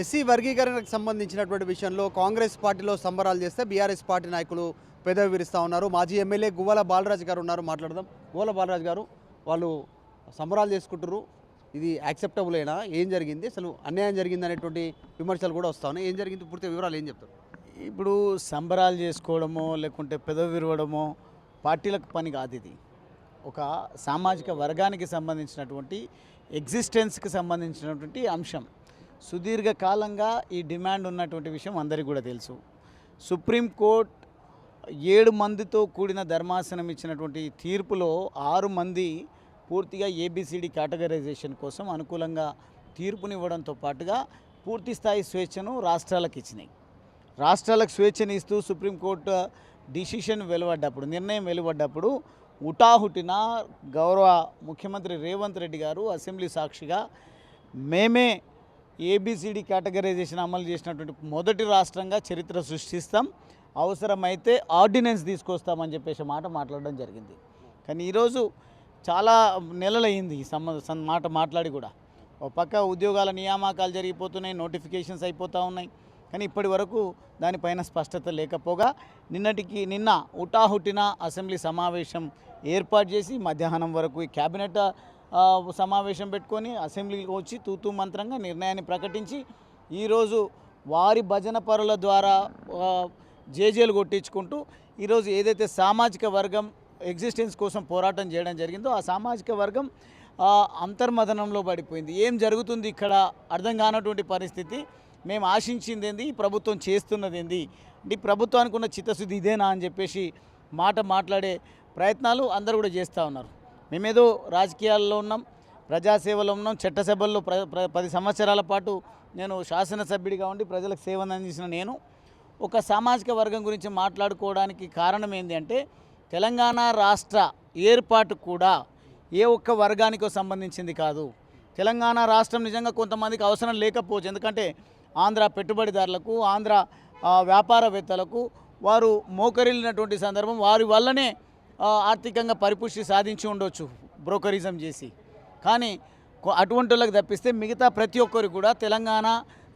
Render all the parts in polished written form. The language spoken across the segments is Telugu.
ఎస్సీ వర్గీకరణకు సంబంధించినటువంటి విషయంలో కాంగ్రెస్ పార్టీలో సంబరాలు చేస్తే బీఆర్ఎస్ పార్టీ నాయకులు పెదవి విరుస్తూ ఉన్నారు. మాజీ ఎమ్మెల్యే గువ్వల బాలరాజు గారు ఉన్నారు, మాట్లాడదాం. గువ్వల బాలరాజు గారు, వాళ్ళు సంబరాలు చేసుకుంటారు, ఇది యాక్సెప్టబులేనా? ఏం జరిగింది, అసలు అన్యాయం జరిగింది అనేటువంటి విమర్శలు కూడా వస్తా ఉన్నాయి. ఏం జరిగింది, పూర్తి వివరాలు ఏం చెప్తారు? ఇప్పుడు సంబరాలు చేసుకోవడమో లేకుంటే పెదవి విరవడమో పార్టీలకు పని కాదు. ఇది ఒక సామాజిక వర్గానికి సంబంధించినటువంటి ఎగ్జిస్టెన్స్కి సంబంధించినటువంటి అంశం. సుదీర్ఘకాలంగా ఈ డిమాండ్ ఉన్నటువంటి విషయం అందరికీ కూడా తెలుసు. సుప్రీంకోర్టు 7 మందితో కూడిన ధర్మాసనం ఇచ్చినటువంటి తీర్పులో 6 మంది పూర్తిగా ఏబిసిడి కేటగరైజేషన్ కోసం అనుకూలంగా తీర్పునివ్వడంతో పాటుగా పూర్తి స్థాయి స్వేచ్ఛను రాష్ట్రాలకు ఇచ్చినాయి. రాష్ట్రాలకు స్వేచ్ఛను ఇస్తూ సుప్రీంకోర్టు డిసిషన్ వెలువడ్డప్పుడు, నిర్ణయం వెలువడ్డప్పుడు హుటాహుటిన గౌరవ ముఖ్యమంత్రి రేవంత్ రెడ్డి గారు అసెంబ్లీ సాక్షిగా మేమే ఏబిసిడి కేటగరైజేషన్ అమలు చేసినటువంటి మొదటి రాష్ట్రంగా చరిత్ర సృష్టిస్తాం, అవసరమైతే ఆర్డినెన్స్ తీసుకొస్తామని చెప్పేసి మాట మాట్లాడడం జరిగింది. కానీ ఈరోజు చాలా నెలలయ్యింది ఈ మాట మాట్లాడి కూడా. ఒక పక్క ఉద్యోగాల నియామకాలు జరిగిపోతున్నాయి, నోటిఫికేషన్స్ అయిపోతూ ఉన్నాయి, కానీ ఇప్పటి వరకు దానిపైన స్పష్టత లేకపోగా నిన్న హుటాహుటిన అసెంబ్లీ సమావేశం ఏర్పాటు చేసి మధ్యాహ్నం వరకు ఈ క్యాబినెట్ సమావేశం పెట్టుకొని అసెంబ్లీకి వచ్చి తూతూ మంత్రంగా నిర్ణయాన్ని ప్రకటించి ఈరోజు వారి భజన పరుల ద్వారా జేజేలు కొట్టించుకుంటూ ఈరోజు ఏదైతే సామాజిక వర్గం ఎగ్జిస్టెన్స్ కోసం పోరాటం చేయడం జరిగిందో ఆ సామాజిక వర్గం అంతర్మదనంలో పడిపోయింది. ఏం జరుగుతుంది ఇక్కడ అర్థం కానటువంటి పరిస్థితి. మేము ఆశించింది ఏంది, ప్రభుత్వం చేస్తున్నది ఏంది, అంటే ప్రభుత్వానికి ఉన్న చిత్తశుద్ధి ఇదేనా అని చెప్పేసి మాట్లాడే ప్రయత్నాలు అందరూ కూడా చేస్తూ ఉన్నారు. మేమేదో రాజకీయాల్లో ఉన్నాం, ప్రజాసేవలో ఉన్నాం, చట్టసభల్లో 10 సంవత్సరాల పాటు నేను శాసనసభ్యుడిగా ఉండి ప్రజలకు సేవను అందించిన నేను ఒక సామాజిక వర్గం గురించి మాట్లాడుకోవడానికి కారణం ఏంటి అంటే, తెలంగాణ రాష్ట్ర ఏర్పాటు కూడా ఏ ఒక్క వర్గానికో సంబంధించింది కాదు. తెలంగాణ రాష్ట్రం నిజంగా కొంతమందికి అవసరం లేకపోవచ్చు, ఎందుకంటే ఆంధ్ర పెట్టుబడిదారులకు, ఆంధ్ర వ్యాపారవేత్తలకు వారు మోకరిల్లినటువంటి సందర్భం, వారి వల్లనే ఆర్థికంగా పరిపుష్టి సాధించి ఉండొచ్చు బ్రోకరిజం చేసి. కానీ అటువంటి వాళ్ళకి తప్పిస్తే మిగతా ప్రతి ఒక్కరు కూడా తెలంగాణ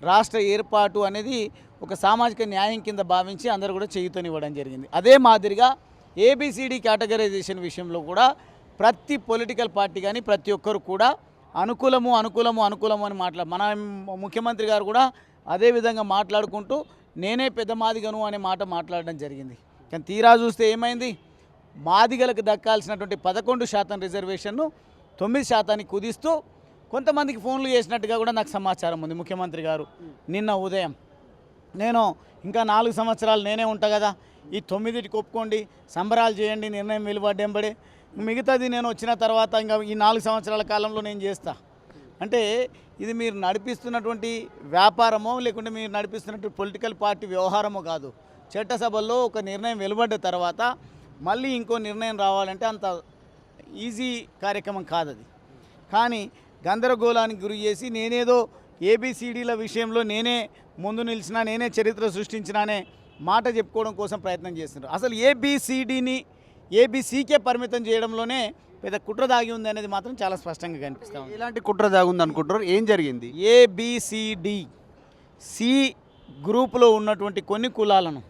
రాష్ట్ర ఏర్పాటు అనేది ఒక సామాజిక న్యాయం కింద భావించి అందరూ కూడా చేయుతనివ్వడం జరిగింది. అదే మాదిరిగా ఏబిసిడి కేటగరైజేషన్ విషయంలో కూడా ప్రతి పొలిటికల్ పార్టీ కానీ ప్రతి ఒక్కరు కూడా అనుకూలము అని మన ముఖ్యమంత్రి గారు కూడా అదే విధంగా మాట్లాడుకుంటూ నేనే పెద్ద మాదిగను అనే మాట మాట్లాడడం జరిగింది. కానీ తీరా చూస్తే ఏమైంది, మాదిగలకు దక్కాల్సినటువంటి 11% రిజర్వేషన్ను 9% కుదిస్తూ కొంతమందికి ఫోన్లు చేసినట్టుగా కూడా నాకు సమాచారం ఉంది. ముఖ్యమంత్రి గారు నిన్న ఉదయం నేను ఇంకా 4 సంవత్సరాలు నేనే ఉంటా కదా, ఈ 9కి ఒప్పుకోండి, సంబరాలు చేయండి, నిర్ణయం వెలువడ్డెంబడే, మిగతాది నేను వచ్చిన తర్వాత ఇంకా ఈ 4 సంవత్సరాల కాలంలో నేను చేస్తా అంటే, ఇది మీరు నడిపిస్తున్నటువంటి వ్యాపారమో లేకుంటే మీరు నడిపిస్తున్నటువంటి పొలిటికల్ పార్టీ వ్యవహారమో కాదు. చట్టసభల్లో ఒక నిర్ణయం వెలువడ్డ తర్వాత మళ్ళీ ఇంకో నిర్ణయం రావాలంటే అంత ఈజీ కార్యక్రమం కాదు అది. కానీ గందరగోళానికి గురి చేసి నేనేదో ఏబిసిడీల విషయంలో నేనే ముందు నిలిచినా, నేనే చరిత్ర సృష్టించినా అనే మాట చెప్పుకోవడం కోసం ప్రయత్నం చేస్తున్నారు. అసలు ఏబిసిడిని ఏబిసికే పరిమితం చేయడంలోనే పెద్ద కుట్ర దాగి ఉంది అనేది మాత్రం చాలా స్పష్టంగా కనిపిస్తాం. ఇలాంటి కుట్ర దాగి ఉంది అనుకుంటారు? ఏం జరిగింది? ఏబిసిడి సి గ్రూపులో ఉన్నటువంటి కొన్ని కులాలను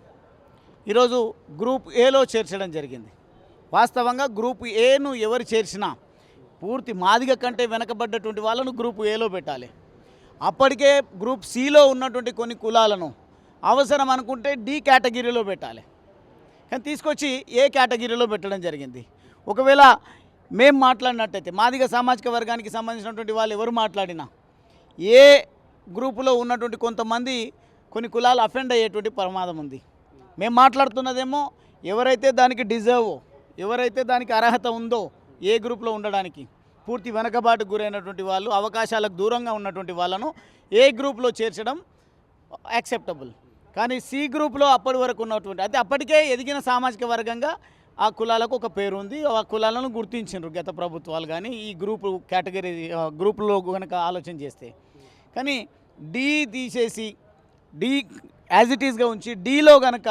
ఈరోజు గ్రూప్ ఏలో చేర్చడం జరిగింది. వాస్తవంగా గ్రూప్ ఏను ఎవరు చేర్చినా పూర్తి మాదిగ కంటే వెనకబడ్డటువంటి వాళ్ళను గ్రూప్ ఏలో పెట్టాలి. అప్పటికే గ్రూప్ సిలో ఉన్నటువంటి కొన్ని కులాలను అవసరం అనుకుంటే డి కేటగిరీలో పెట్టాలి. కానీ తీసుకొచ్చి ఏ కేటగిరీలో పెట్టడం జరిగింది. ఒకవేళ మేము మాట్లాడినట్టయితే మాదిగ సామాజిక వర్గానికి సంబంధించినటువంటి వాళ్ళు ఎవరు మాట్లాడినా ఏ గ్రూపులో ఉన్నటువంటి కొంతమంది కొన్ని కులాలు అఫెండ్ అయ్యేటువంటి ప్రమాదం ఉంది. మేము మాట్లాడుతున్నదేమో ఎవరైతే దానికి డిజర్వ్, ఎవరైతే దానికి అర్హత ఉందో ఏ గ్రూప్లో ఉండడానికి, పూర్తి వెనకబాటుకు గురైనటువంటి వాళ్ళు, అవకాశాలకు దూరంగా ఉన్నటువంటి వాళ్ళను ఏ గ్రూప్లో చేర్చడం యాక్సెప్టబుల్. కానీ సి గ్రూప్లో అప్పటి వరకు ఉన్నటువంటి, అయితే అప్పటికే ఎదిగిన సామాజిక వర్గంగా ఆ కులాలకు ఒక పేరు ఉంది, ఆ కులాలను గుర్తించారు గత ప్రభుత్వాలు. కానీ ఈ గ్రూపు కేటగిరీ గ్రూపులో కనుక ఆలోచన చేస్తే, కానీ డి తీసేసి డి యాజ్ ఇట్ ఈస్గా ఉంచి డీలో కనుక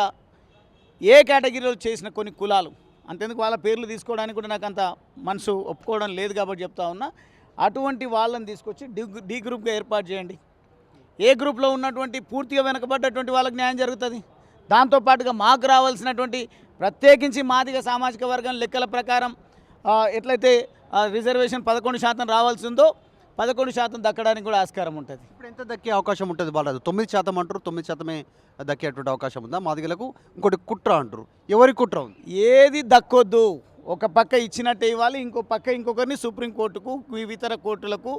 ఏ కేటగిరీలో చేసిన కొన్ని కులాలు, అంతెందుకు వాళ్ళ పేర్లు తీసుకోవడానికి కూడా నాకు అంత మనసు ఒప్పుకోవడం లేదు కాబట్టి చెప్తా ఉన్నా, అటువంటి వాళ్ళని తీసుకొచ్చి డి గ్రూప్గా ఏర్పాటు చేయండి. ఏ గ్రూప్లో ఉన్నటువంటి పూర్తిగా వెనుకబడ్డటువంటి వాళ్ళకి న్యాయం జరుగుతుంది. దాంతోపాటుగా మాకు రావాల్సినటువంటి ప్రత్యేకించి మాదిగ సామాజిక వర్గం లెక్కల ప్రకారం ఎట్లయితే రిజర్వేషన్ 11% రావాల్సిందో 11% దక్కడానికి కూడా ఆస్కారం ఉంటుంది. ఇప్పుడు ఎంత దక్కే అవకాశం ఉంటుంది బాలరాజు? 9% అంటారు, 9% దక్కేటువంటి అవకాశం ఉందా మాదిగలకు? ఇంకోటి కుట్ర అంటారు, ఎవరి కుట్ర ఉంది? ఏది దక్కొద్దు. ఒక పక్క ఇచ్చినట్టే ఇవ్వాలి, ఇంకో పక్క ఇంకొకరిని సుప్రీంకోర్టుకు ఇతర కోర్టులకు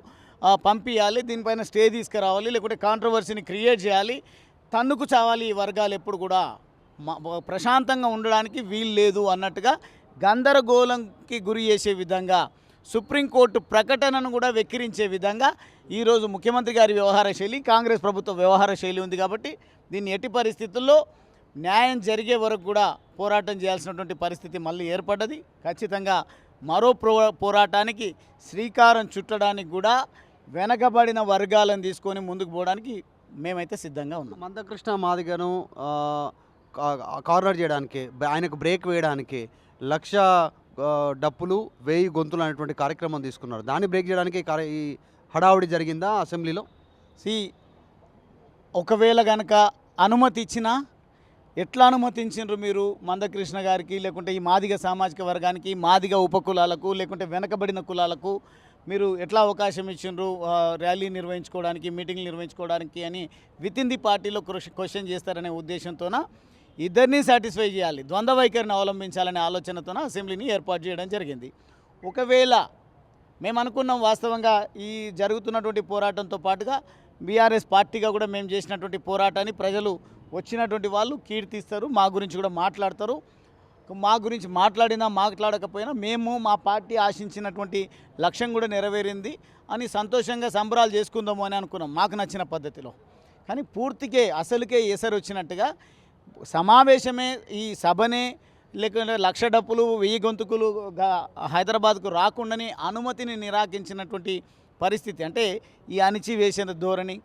పంపించాలి. దీనిపైన స్టే తీసుకురావాలి, లేకుంటే కాంట్రవర్సీని క్రియేట్ చేయాలి. తన్నుకు చావాలి ఈ వర్గాలు ఎప్పుడు కూడా ప్రశాంతంగా ఉండడానికి వీలు లేదు అన్నట్టుగా గందరగోళంకి గురి చేసే విధంగా సుప్రీంకోర్టు ప్రకటనను కూడా వెక్కిరించే విధంగా ఈరోజు ముఖ్యమంత్రి గారి వ్యవహార శైలి, కాంగ్రెస్ ప్రభుత్వ వ్యవహార శైలి ఉంది. కాబట్టి దీన్ని ఎట్టి పరిస్థితుల్లో న్యాయం జరిగే వరకు కూడా పోరాటం చేయాల్సినటువంటి పరిస్థితి మళ్ళీ ఏర్పడ్డది. ఖచ్చితంగా మరో పోరాటానికి శ్రీకారం చుట్టడానికి కూడా వెనకబడిన వర్గాలను తీసుకొని ముందుకు పోవడానికి మేమైతే సిద్ధంగా ఉన్నాం. మందకృష్ణ మాదిగను కార్నర్ చేయడానికి, ఆయనకు బ్రేక్ వేయడానికి 1,00,000 డప్పులు 1000 గొంతులు అనేటువంటి కార్యక్రమం తీసుకున్నారు. దాన్ని బ్రేక్ చేయడానికి ఈ హడావుడి జరిగిందా అసెంబ్లీలో? ఒకవేళ కనుక అనుమతి ఇచ్చినా ఎట్లా అనుమతించారు మీరు మందకృష్ణ గారికి, లేకుంటే ఈ మాదిగ సామాజిక వర్గానికి, మాదిగ ఉపకులాలకు, లేకుంటే వెనకబడిన కులాలకు మీరు ఎట్లా అవకాశం ఇచ్చిండ్రు ర్యాలీ నిర్వహించుకోవడానికి, మీటింగ్లు నిర్వహించుకోవడానికి అని వితిన్ ది పార్టీలో క్వశ్చన్ చేస్తారనే ఉద్దేశంతోన ఇద్దరినీ సాటిస్ఫై చేయాలి, ద్వంద్వ వైఖరిని అవలంబించాలనే ఆలోచనతోన అసెంబ్లీని ఏర్పాటు చేయడం జరిగింది. ఒకవేళ మేము అనుకున్నాం వాస్తవంగా ఈ జరుగుతున్నటువంటి పోరాటంతో పాటుగా బీఆర్ఎస్ పార్టీగా కూడా మేము చేసినటువంటి పోరాటాన్ని ప్రజలు వచ్చినటువంటి వాళ్ళు కీర్తిస్తారు, మా గురించి కూడా మాట్లాడతారు. మా గురించి మాట్లాడకపోయినా మేము మా పార్టీ ఆశించినటువంటి లక్ష్యం కూడా నెరవేరింది అని సంతోషంగా సంబరాలు చేసుకుందాము అని అనుకున్నాం మాకు నచ్చిన పద్ధతిలో. కానీ పూర్తికే అసలుకే ఎసరు వచ్చినట్టుగా సమావేశమే ఈ సభనే లేకుంటే 1,00,000 డప్పులు 1000 గొంతుకులు హైదరాబాద్కు రాకుండానే అనుమతిని నిరాకరించినటువంటి పరిస్థితి. అంటే ఈ అణిచివేసిన ధోరణి,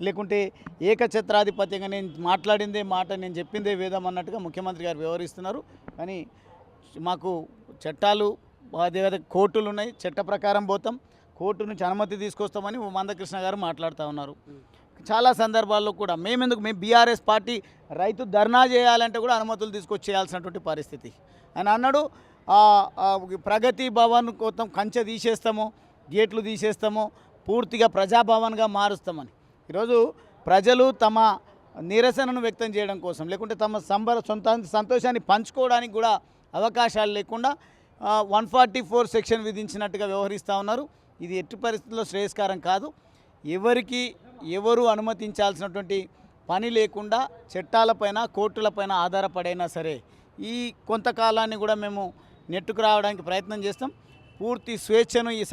లేకుంటే ఏకఛత్రాధిపత్యంగా నేను మాట్లాడిందే మాట, నేను చెప్పిందే వేదం అన్నట్టుగా ముఖ్యమంత్రి గారు వ్యవహరిస్తున్నారు. కానీ మాకు చట్టాలు, అదే కోర్టులు ఉన్నాయి, చట్ట ప్రకారం పోతాం, కోర్టు నుంచి అనుమతి తీసుకొస్తామని మందకృష్ణ గారు మాట్లాడుతూ ఉన్నారు. చాలా సందర్భాల్లో కూడా మేము బీఆర్ఎస్ పార్టీ రైతు ధర్నా చేయాలంటే కూడా అనుమతులు తీసుకొచ్చేయాల్సినటువంటి పరిస్థితి. ఆయన అన్నాడు ప్రగతి భవన్ మొత్తం కంచె తీసేస్తాము, గేట్లు తీసేస్తాము, పూర్తిగా ప్రజాభవన్గా మారుస్తామని. ఈరోజు ప్రజలు తమ నిరసనను వ్యక్తం చేయడం కోసం, లేకుంటే తమ సంతోషాన్ని పంచుకోవడానికి కూడా అవకాశాలు లేకుండా 144 సెక్షన్ విధించినట్టుగా వ్యవహరిస్తూ ఉన్నారు. ఇది ఎట్టి పరిస్థితుల్లో శ్రేయస్కరం కాదు. ఎవరు అనుమతించాల్సినటువంటి పని లేకుండా చట్టాలపైన, కోర్టులపైన ఆధారపడైనా సరే ఈ కొంతకాలాన్ని కూడా మేము నెట్టుకు రావడానికి ప్రయత్నం చేస్తాం. పూర్తి స్వేచ్ఛను ఈ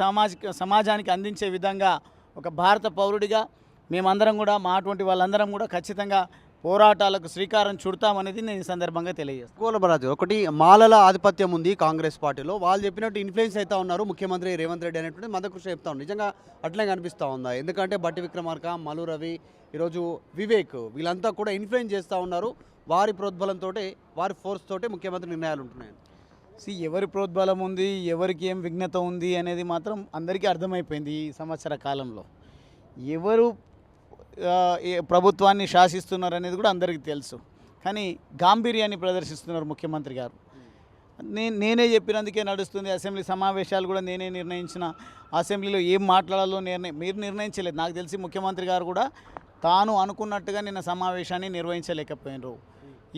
సమాజానికి అందించే విధంగా ఒక భారత పౌరుడిగా మేమందరం కూడా, మా అటువంటి వాళ్ళందరం కూడా ఖచ్చితంగా పోరాటాలకు శ్రీకారం చుడతామనేది నేను ఈ సందర్భంగా తెలియజేస్తాను. గోలబరాజు, ఒకటి మాలల ఆధిపత్యం ఉంది కాంగ్రెస్ పార్టీలో, వాళ్ళు చెప్పినట్టు ఇన్ఫ్లుయెన్స్ అవుతా ఉన్నారు ముఖ్యమంత్రి రేవంత్ రెడ్డి అనేటువంటి మందకృష్ణ చెప్తా ఉన్నారు. నిజంగా అట్లే కనిపిస్తూ ఉందా? ఎందుకంటే బట్టి విక్రమార్క, మల్లు రవి, ఈరోజు వివేక్, వీళ్ళంతా కూడా ఇన్ఫ్లుయెన్స్ చేస్తూ ఉన్నారు. వారి ప్రోద్బలంతో, వారి ఫోర్స్ తోటే ముఖ్యమంత్రి నిర్ణయాలు ఉంటున్నాయి. ఎవరి ప్రోద్బలం ఉంది, ఎవరికి ఏం విఘ్నత ఉంది అనేది మాత్రం అందరికీ అర్థమైపోయింది. ఈ సంవత్సర కాలంలో ఎవరు ప్రభుత్వాన్ని శాసిస్తున్నారు అనేది కూడా అందరికీ తెలుసు. కానీ గాంభీర్యాన్ని ప్రదర్శిస్తున్నారు ముఖ్యమంత్రి గారు. నేనే చెప్పినందుకే నడుస్తుంది. అసెంబ్లీ సమావేశాలు కూడా నేనే నిర్ణయించిన, అసెంబ్లీలో ఏం మాట్లాడాలో మీరు నిర్ణయించలేదు. నాకు తెలిసి ముఖ్యమంత్రి గారు కూడా తాను అనుకున్నట్టుగా నిన్న సమావేశాన్ని నిర్వహించలేకపోయినారు.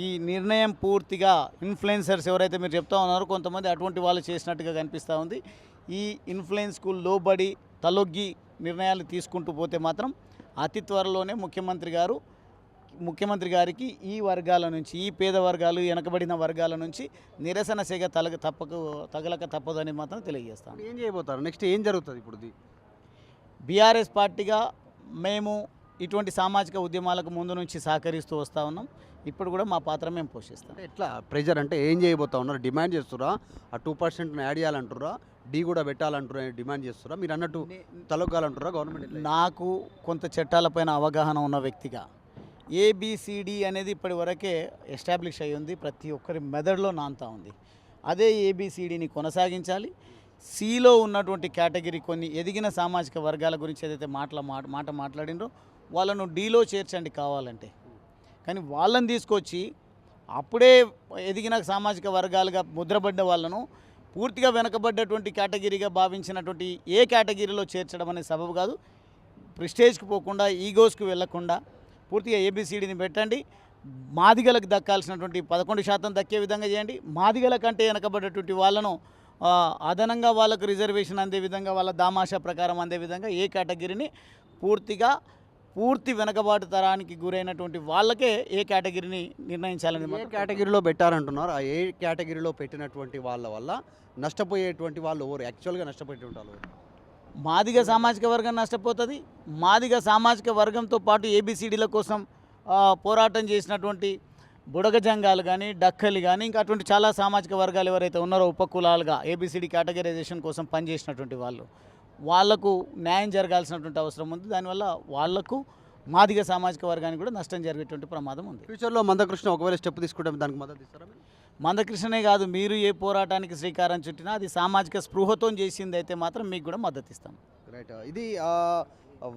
ఈ నిర్ణయం పూర్తిగా ఇన్ఫ్లుయెన్సర్స్ ఎవరైతే మీరు చెప్తా ఉన్నారో కొంతమంది అటువంటి వాళ్ళు చేసినట్టుగా కనిపిస్తూ ఉంది. ఈ ఇన్ఫ్లుయెన్స్కు లోబడి తలొగ్గి నిర్ణయాలు తీసుకుంటూ పోతే మాత్రం అతి త్వరలోనే ముఖ్యమంత్రి గారికి ఈ వర్గాల నుంచి, ఈ పేద వర్గాలు, వెనకబడిన వర్గాల నుంచి నిరసన సెగ తగలక తప్పదని మాత్రం తెలియజేస్తాను. ఏం చేయబోతారు? నెక్స్ట్ ఏం జరుగుతుంది? ఇప్పుడు బీఆర్ఎస్ పార్టీగా మేము ఇటువంటి సామాజిక ఉద్యమాలకు ముందు నుంచి సహకరిస్తూ వస్తూ ఉన్నాం. ఇప్పుడు కూడా మా పాత్ర మేము పోషిస్తాం. ఎట్లా ప్రెజర్ అంటే ఏం చేయబోతా ఉన్నారు? డిమాండ్ చేస్తురా? ఆ 2% యాడ్ చేయాలంటురా, డీ కూడా పెట్టాలంటారా, డిమాండ్ చేస్తురా? మీరు అన్నట్టు తలొగ్గాలంటారా గవర్నమెంట్? నాకు కొంత చట్టాలపైన అవగాహన ఉన్న వ్యక్తిగా ఏబిసిడి అనేది ఇప్పటి వరకే ఎస్టాబ్లిష్ అయ్యి ఉంది, ప్రతి ఒక్కరి మెదడులో నాంతా ఉంది. అదే ఏబిసిడిని కొనసాగించాలి. సిలో ఉన్నటువంటి కేటగిరీ కొన్ని ఎదిగిన సామాజిక వర్గాల గురించి ఏదైతే మాట మాట్లాడినో వాళ్ళను డీలో చేర్చండి కావాలంటే. కానీ వాళ్ళని తీసుకొచ్చి అప్పుడే ఎదిగిన సామాజిక వర్గాలుగా ముద్రపడ్డ వాళ్ళను పూర్తిగా వెనకబడ్డటువంటి కేటగిరీగా భావించినటువంటి ఏ కేటగిరీలో చేర్చడం అనే సబబు కాదు. ప్రెస్టేజ్కి పోకుండా, ఈగోస్కి వెళ్లకుండా పూర్తిగా ఏబిసిడిని పెట్టండి. మాదిగలకు దక్కాల్సినటువంటి 11% దక్కే విధంగా చేయండి. మాదిగల కంటే వెనకబడ్డటువంటి వాళ్ళను అదనంగా వాళ్ళకు రిజర్వేషన్ అందే విధంగా, వాళ్ళ దామాషా ప్రకారం అందే విధంగా ఏ కేటగిరీని పూర్తి వెనకబాటు తరానికి గురైనటువంటి వాళ్ళకే ఏ కేటగిరీని నిర్ణయించాలని ఏ కేటగిరీలో పెట్టారంటున్నారు? ఆ ఏ కేటగిరీలో పెట్టినటువంటి వాళ్ళ వల్ల నష్టపోయేటువంటి వాళ్ళు ఎవరు? యాక్చువల్గా నష్టపోయేటువంటి వాళ్ళు ఎవరు? మాదిగ సామాజిక వర్గం నష్టపోతుంది. మాదిగ సామాజిక వర్గంతో పాటు ఏబిసిడీల కోసం పోరాటం చేసినటువంటి బుడగ జంగాలు కానీ, డక్కలు కానీ, ఇంకా అటువంటి చాలా సామాజిక వర్గాలు ఎవరైతే ఉన్నారో ఉపకులాలుగా ఏబిసిడి కేటగరైజేషన్ కోసం పనిచేసినటువంటి వాళ్లకు న్యాయం జరగాల్సినటువంటి అవసరం ఉంది. దానివల్ల వాళ్లకు మాదిగ సామాజిక వర్గానికి కూడా నష్టం జరిగేటువంటి ప్రమాదం ఉంది. ఫ్యూచర్లో మందకృష్ణ ఒకవేళ స్టెప్ తీసుకుంటే దానికి మద్దతు ఇస్తారా? మందకృష్ణనే కాదు, మీరు ఏ పోరాటానికి శ్రీకారం చుట్టినా అది సామాజిక స్పృహతో చేసింది అయితే మాత్రం మీకు కూడా మద్దతు ఇస్తాం. రైట్. ఇది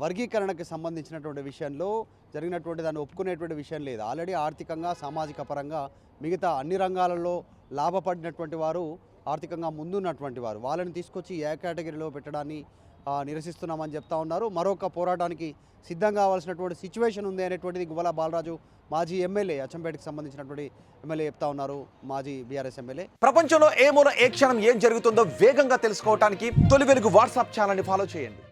వర్గీకరణకి సంబంధించినటువంటి విషయంలో జరిగినటువంటి దాన్ని ఒప్పుకునేటువంటి విషయం లేదు. ఆల్రెడీ ఆర్థికంగా, సామాజిక పరంగా మిగతా అన్ని రంగాలలో లాభపడినటువంటి వారు, ఆర్థికంగా ముందున్నటువంటి వారు, వాళ్ళని తీసుకొచ్చి ఏ కేటగిరీలో పెట్టడాన్ని నిరసిస్తున్నామని చెప్తా ఉన్నారు. మరొక పోరాటానికి సిద్ధం కావాల్సినటువంటి సిచ్యువేషన్ ఉంది అనేటువంటిది గువ్వల బాలరాజు మాజీ ఎమ్మెల్యే, అచ్చంపేటకి సంబంధించినటువంటి ఎమ్మెల్యే చెప్తా ఉన్నారు. మాజీ బీఆర్ఎస్ ఎమ్మెల్యే. ప్రపంచంలో ఏ మూల ఏ క్షణం ఏం జరుగుతుందో వేగంగా తెలుసుకోవడానికి తొలి వెలుగు వాట్సాప్ ఛానల్ని ఫాలో చేయండి.